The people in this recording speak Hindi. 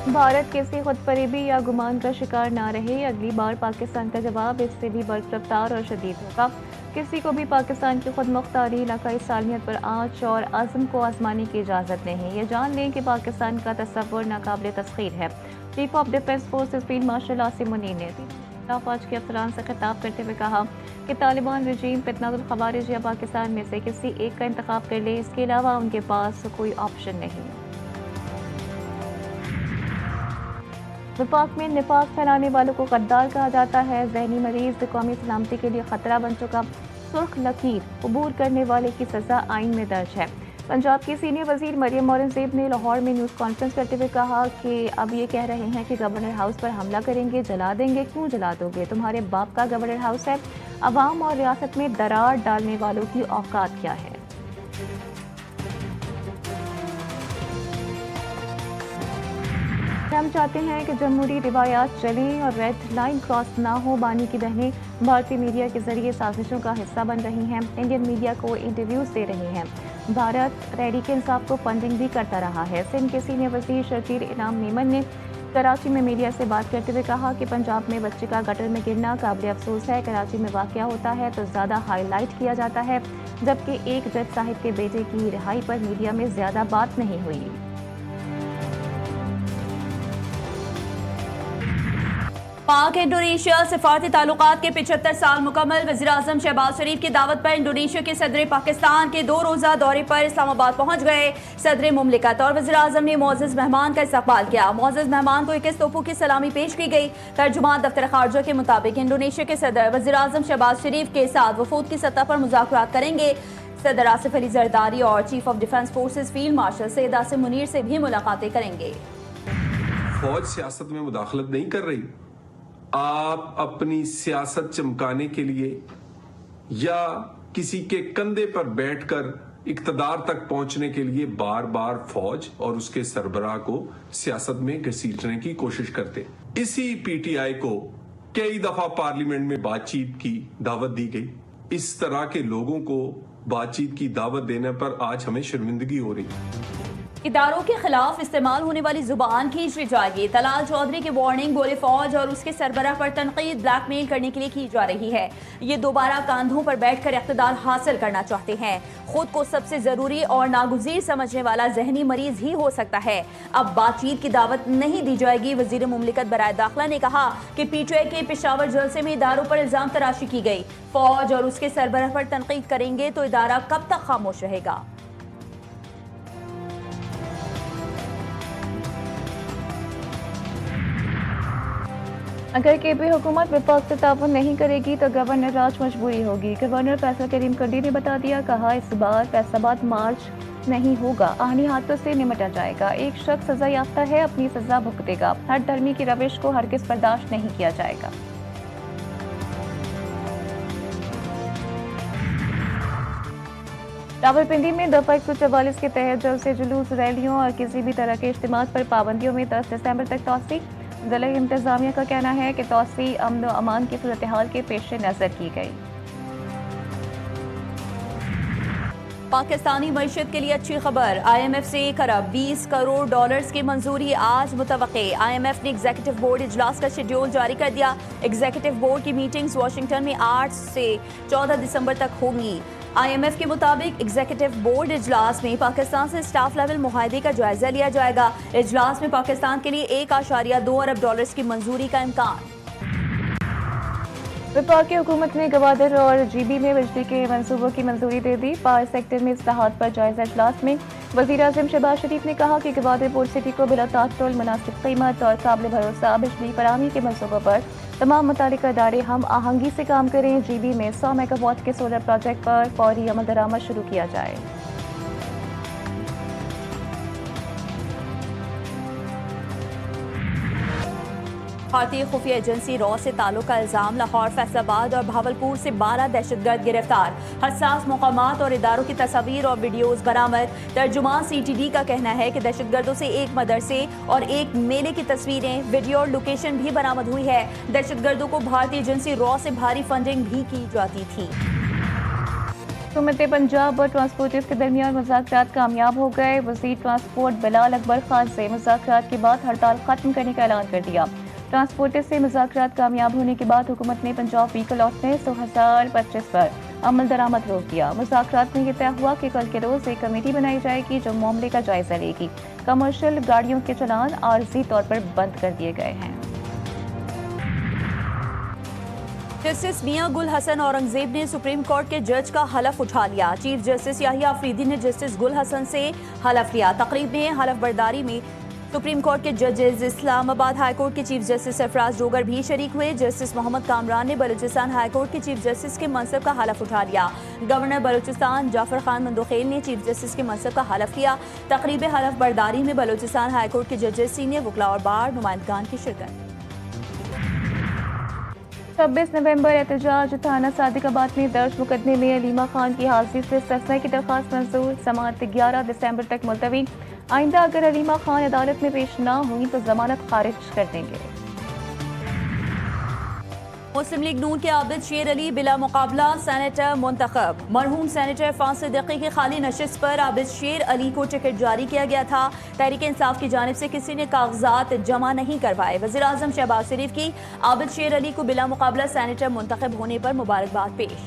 भारत किसी खुद फरेबी या गुमान का शिकार ना रहे। अगली बार पाकिस्तान का जवाब इससे भी बर्फ रफ्तार और शदीद होगा। किसी को भी पाकिस्तान की खुद मुख्तारी, इलाकाई सालमियत पर आँच और अज़्म को आजमाने की इजाज़त नहीं। ये जान लें कि पाकिस्तान का तसव्वुर नाकाबिल तस्खीर है। Chief of defence forces field marshal Asim Munir ने फौज के अफसरान से खिताब करते हुए कहा कि तालिबान रजीम फितनातुल खवारिज या पाकिस्तान में से किसी एक का इंतखाब कर ले, इसके अलावा उनके पास कोई ऑप्शन नहीं। वफाक में निफाक फैलाने वालों को गद्दार कहा जाता है। जहनी मरीज कौमी सलामती के लिए खतरा बन चुका। सुर्ख लकीर अबूर करने वाले की सजा आइन में दर्ज है। पंजाब की सीनियर वजीर मरियम औरंगजेब ने लाहौर में न्यूज़ कॉन्फ्रेंस करते हुए कहा कि अब ये कह रहे हैं कि गवर्नर हाउस पर हमला करेंगे, जला देंगे। क्यों जला दोगे? तुम्हारे बाप का गवर्नर हाउस है। अवाम और रियासत में दरार डालने वालों की औकात क्या है? हम चाहते हैं कि जमहूरी रिवायात चलें और रेड लाइन क्रॉस ना हो। बानी की बहनें भारतीय मीडिया के जरिए साजिशों का हिस्सा बन रही हैं, इंडियन मीडिया को इंटरव्यूज दे रही हैं। भारत तहरीक इंसाफ को फंडिंग भी करता रहा है। सिंध के सीनियर वजीर शकीर इनाम मेमन ने कराची में मीडिया से बात करते हुए कहा कि पंजाब में बच्चे का गटर में गिरना काबिल अफसोस है। कराची में वाक़या होता है तो ज़्यादा हाईलाइट किया जाता है, जबकि एक जज साहिब के बेटे की रिहाई पर मीडिया में ज़्यादा बात नहीं हुई। पाक इंडोनेशिया सिफारती ताल्लुकात के 75 साल मुकम्मल। वज़ीर-ए-आज़म शहबाज शरीफ की दावत पर इंडोनेशिया के सदर पाकिस्तान के 2 रोज़ा दौरे पर इस्लामाबाद पहुंच गए। सदर मुमलिकत और वज़ीर-ए-आज़म ने मुअज़्ज़ज़ मेहमान का इस्तकबाल किया। मुअज़्ज़ज़ मेहमान को 21 तोपों की सलामी पेश की गई। तर्जुमान दफ्तर खारजा के मुताबिक इंडोनेशिया के सदर वज़ीर-ए-आज़म शहबाज शरीफ के साथ वफूद की सतह पर मुज़ाकरात करेंगे। सदर आसिफ अली जरदारी और chief of defence forces field marshal Syed Asim Munir से भी मुलाकातें करेंगे। फौज सियासत में मुदाखलत नहीं कर रही। आप अपनी सियासत चमकाने के लिए या किसी के कंधे पर बैठकर इक्तदार तक पहुंचने के लिए बार बार फौज और उसके सरबराह को सियासत में घसीटने की कोशिश करते। इसी पीटीआई को कई दफा पार्लियामेंट में बातचीत की दावत दी गई। इस तरह के लोगों को बातचीत की दावत देने पर आज हमें शर्मिंदगी हो रही। इदारों के खिलाफ इस्तेमाल होने वाली जुबान खींच ली जाएगी। तलाल चौधरी की वार्निंग बोले फौज और उसके सरबराह पर तनकीद ब्लैकमेल करने के लिए की जा रही है। ये दोबारा कांधों पर बैठकर इख्तिदार हासिल करना चाहते हैं। खुद को सबसे जरूरी और नागुज़ीर समझने वाला जहनी मरीज ही हो सकता है। अब बातचीत की दावत नहीं दी जाएगी। वजीर मुमलिकत बराए दाखिला ने कहा कि पीटीआई के पेशावर जलसे में इदारों पर इल्जाम तराशी की गई। फौज और उसके सरबराह पर तनकीद करेंगे तो इदारा कब तक खामोश रहेगा? अगर केपी हुकूमत विपक्ष से ताउन नहीं करेगी तो गवर्नर राज मजबूरी होगी। गवर्नर फैसल करीम कंडी ने बता दिया, कहा इस बार फैसलाबाद मार्च नहीं होगा, आहनी हाथों से निमटा जाएगा। एक शख्स सजा याफ्ता है, अपनी सजा भुगतेगा। हर धर्मी की रविश को हरगिज बर्दाश्त नहीं किया जाएगा। रावलपिंडी में दफा 144 के तहत जल्द से जुलूस, रैलियों और किसी भी तरह के इज्तिमात पर पाबंदियों में 10 दिसंबर तक तौसी। जिला इंतजामिया का कहना है कि तौसी अमन व अमान की सूरत हाल के पेश नजर की गई। पाकिस्तानी मईशत के लिए अच्छी खबर। IMF से $1 अरब 20 करोड़ की मंजूरी आज मुतवक्के। IMF ने एग्जीक्यूटिव बोर्ड इजलास का शेड्यूल जारी कर दिया। एग्जीक्यूटिव बोर्ड की मीटिंग्स वाशिंगटन में 8 से 14 दिसंबर तक होंगी। IMF के मुताबिक एग्जीक्यूटिव बोर्ड इजलास में पाकिस्तान से स्टाफ लेवल मुआहदे का जायजा लिया जाएगा। इजलास में पाकिस्तान के लिए $1.2 अरब की मंजूरी का इम्कान। वफाकी हुकूमत ने गवादर और GB में बिजली के मंसूबों की मंजूरी दे दी। पावर सेक्टर में इस्लाहात पर जायजा इजलास में वज़ीर-ए-आज़म शहबाज शरीफ ने कहा कि गवादर पोर्ट सिटी को बिला तातुल मुनासिब कीमत और काबिल भरोसा बिजली फराहमी के मंसूबों पर तमाम मुतालिका इदारे हम आहंगी से काम करें। GB में 100 मेगावाट के सोलर प्रोजेक्ट पर फौरी अमल दरामद शुरू किया जाए। भारतीय खुफिया एजेंसी रॉ से ताल्लुक का इल्जाम। लाहौर, फैसलाबाद और भावलपुर से 12 दहशतगर्द गिरफ्तार। हसास मकामात और इदारों की तस्वीर और वीडियोस बरामद। तर्जुमान CTD का कहना है कि दहशतगर्दों से एक मदरसे और एक मेले की तस्वीरें, वीडियो और लोकेशन भी बरामद हुई है। दहशतगर्दों को भारतीय एजेंसी रॉ से भारी फंडिंग भी की जाती थी। हुकूमत पंजाब और ट्रांसपोर्टर्स के दरमियान मुज़ाकरात कामयाब हो गए। वज़ीर ट्रांसपोर्ट बिलाल अकबर खान से मुज़ाकरात के बाद हड़ताल खत्म करने का ऐलान कर दिया। ट्रांसपोर्टर्स से मुज़ाकरात कामयाब होने के बाद हुकूमत ने पंजाब व्हीकल ऑर्डिनेंस 2025 पर अमल दरामद रोक दिया। मुज़ाकरात में यह तय हुआ कि कल के रोज एक कमेटी बनाई जाएगी जो मामले का जायजा लेगी। कमर्शियल गाड़ियों के चलान आर्जी तौर पर बंद कर दिए गए हैं। जस्टिस मियां गुल हसन औरंगजेब ने सुप्रीम कोर्ट के जज का हलफ उठा लिया। चीफ जस्टिस याहिया अफरीदी ने जस्टिस गुल हसन से हलफ लिया। तकरीब में हलफ बर्दारी में सुप्रीम कोर्ट के जजेस इस्लामाबाद हाई कोर्ट के चीफ जस्टिस सरफराज डोगर भी शरीक हुए। जस्टिस मोहम्मद कामरान ने बलूचिस्तान हाई कोर्ट के चीफ जस्टिस के मनसब का हलफ उठा लिया। गवर्नर बलूचिस्तान जाफर खान मंदोखेल ने चीफ जस्टिस के मनसब का हलफ लिया। तकरीब हलफ बर्दारी में बलूचिस्तान हाई कोर्ट के जजेस, सीनियर वकला और बार नुमाइंदगान की शिरकत। 26 नवंबर एहतजाज थाना सादिकाबाद में दर्ज मुकदमे में अलीमा खान की हाजिरी से सस्ता की दरख्वास्त मंजूर। समाअत 11 दिसंबर तक मुलतवी। आइंदा अगर अलीमा खान अदालत में पेश ना हुई तो जमानत खारिज कर देंगे। मुस्लिम लीग नून के आबिद शेर अली बिला मुकाबला सेनेटर मुंतखब। मरहूम सेनेटर फांस सिद्दीकी की खाली नशिस्त पर आबिद शेर अली को टिकट जारी किया गया था। तहरीक इंसाफ की जानिब से किसी ने कागजात जमा नहीं करवाए। वज़ीर आज़म शहबाज शरीफ की आबिद शेर अली को बिला मुकाबला सेनेटर मुंतखब होने पर मुबारकबाद पेश।